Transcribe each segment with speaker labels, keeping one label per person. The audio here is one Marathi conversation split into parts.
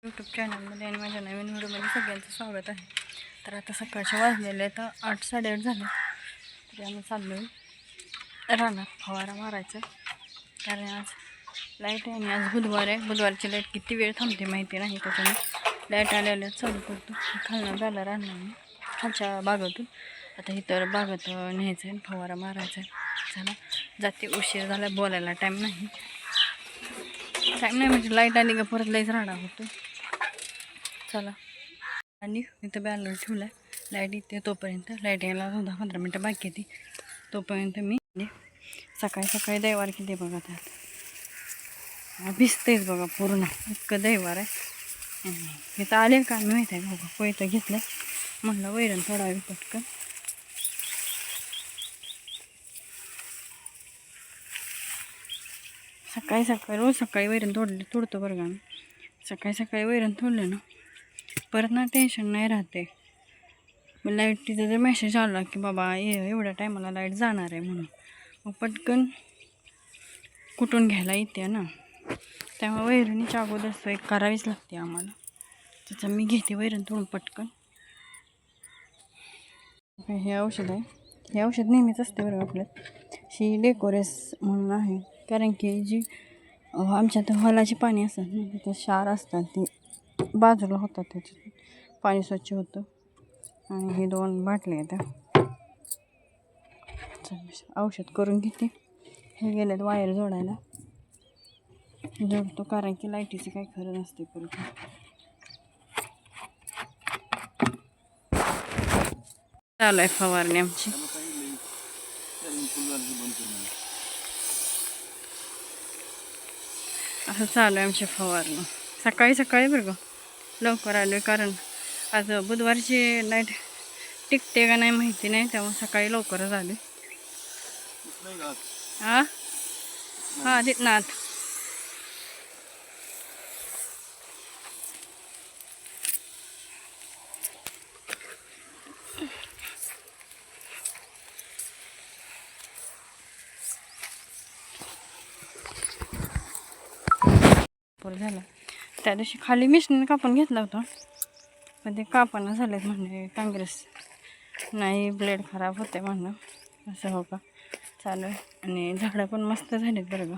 Speaker 1: यूट्यूब चॅनलमध्ये आणि माझ्या नवीन व्हिडिओमध्ये सगळ्यांचं स्वागत आहे. तर आता सकाळचे वाजलेले आहेत 8 साडेआठ झाले. तरी आम्ही चाललो आहे रानात फवारा मारायचं, कारण आज लाईट आहे आणि आज बुधवार आहे. बुधवारची लाईट किती वेळ थांबते माहिती नाही, त्याच्यामुळे लाईट आल्याला चालू करतो. खालनं बॅलर आणला मी खालच्या बागातून. आता इतर बागात न्यायचं आहे, फवारा मारायचा आहे. चला जाते, उशीर झाला, बोलायला टाईम नाही म्हणजे लाईट आली का परत लईच राडा होतो. चला, आणि इथं बॅलर ठेवला आहे, लाईट येते तोपर्यंत. लाईट यायला 10-15 मिनटं बाकी येते, तोपर्यंत मी सकाळी सकाळी दैवार किती बघा त्यात भिजतेच बघा पूर्ण, इतकं दैवार आहे. इथं आले का मी माहीत आहे बघा, कोयतं घेतलं म्हणलं वैरण थोडावी पटकन. सकाळी सकाळी रोज सकाळी वैरण तोडतो बरं का मी. सकाळी सकाळी वैरण तोडलं ना परत ना टेन्शन नाही राहते. मग लाईटीचा जर मेसेज आला की बाबा एवढ्या टायमाला लाईट जाणार आहे म्हणून, मग पटकन कुठून घ्यायला येते ना. त्यामुळे वैरणीच्या अगोदर सोय करावीच लागते आम्हाला. त्याचं मी घेते वैरण तोडून पटकन. हे औषध आहे, हे औषध नेहमीच असते बरं आपल्यात. ही डेकोरेस म्हणून आहे, कारण की जी आमच्यात हॉलाची पाणी असतात ना, तिथे क्षार असतात ती बाजूला होतात, त्याच्यात पाणी स्वच्छ होतं. आणि हे 2 बाटल्या आहेत. औषध करून घेते. हे गेलेत वायर जोडायला, जोडतो, कारण की लाईटीची काही खरं नसते परत. चालू आहे फवारणी आमची. असं चालू आहे आमची फवारणी सकाळी सकाळी बरं का. लवकर आलो, कारण आज बुधवारची लाईट टिकते का नाही माहिती नाही, त्यामुळे सकाळी लवकरच आले. हां दिनाथ झाला. त्या दिवशी खाली मिशनीने कापून घेतला होता, पण ते कापणं झालेत म्हणजे काँग्रेस नाही, ब्लेड खराब होते म्हणणं. असं हो का, चालू आहे. आणि झाडं पण मस्त झालेत बरं का.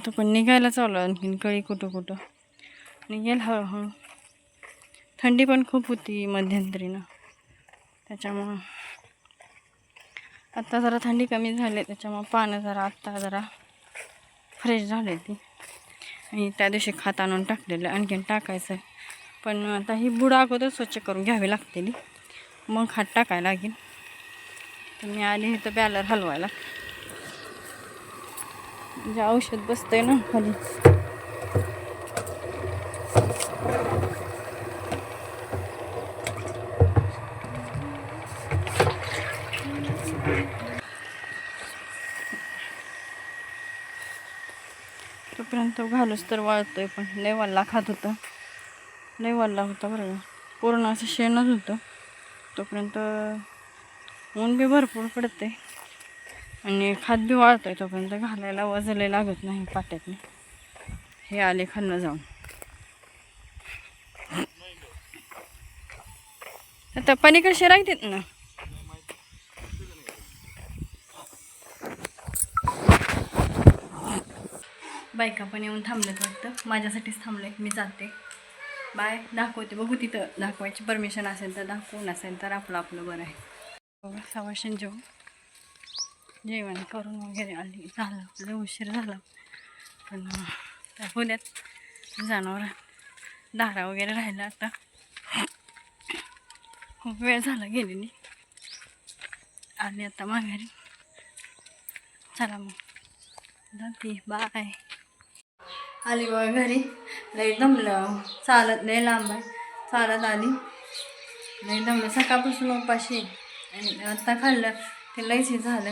Speaker 1: तो पण निघायला चालू आणखीन कळी कुठं निघेल हळूहळू. थंडी पण खूप होती मध्यंतरीनं, त्याच्यामुळं आत्ता जरा थंडी कमी झाली, त्याच्यामुळं पानं जरा आत्ता जरा फ्रेश झाले ती. आणि त्या दिवशी खात आणून टाकलेलं, आणखीन टाकायचं आहे. पण आता ही बुडा अगोदर स्वच्छ करून घ्यावी लागते, मग खात टाकायला लागेल. तर मी आली इथं बॅलर हलवायला, म्हणजे औषध बसतंय ना खाली. तोपर्यंत घालूच तर वाळतोय, पण लय वल्ला खात होता, लय वल्ला होता बरं का. पूर्ण असं शेणच होतं. तोपर्यंत ऊन बी भरपूर पडते आणि खात बी वाळतोय, तोपर्यंत घालायला वजले लागत नाही पाट्यातने. हे आले खालनं जाऊन. आता पाणी कसे राहतात ना, बायका पण येऊन थांबलेत वाटतं, माझ्यासाठीच थांबले. मी जाते, बाय. दाखवते, बघू तिथं दाखवायची परमिशन असेल तर दाखवू, नसेल तर आपलं बरं आहे. बघा सवाशण जेवण करून वगैरे आली, झालं लय उशीर झाला. पण त्या खोल्यात जनावर धारा वगैरे राहिला, आता खूप वेळ झाला गेलेली. आली आता माघारी. चला मग जाते, बाय. आली बघा घरी, लई दमलं, चालत लय लांब आहे, चालत आली, लई दमलं. सकाळपासून उपाशी आणि आता खाल्लं ते लईच झालं.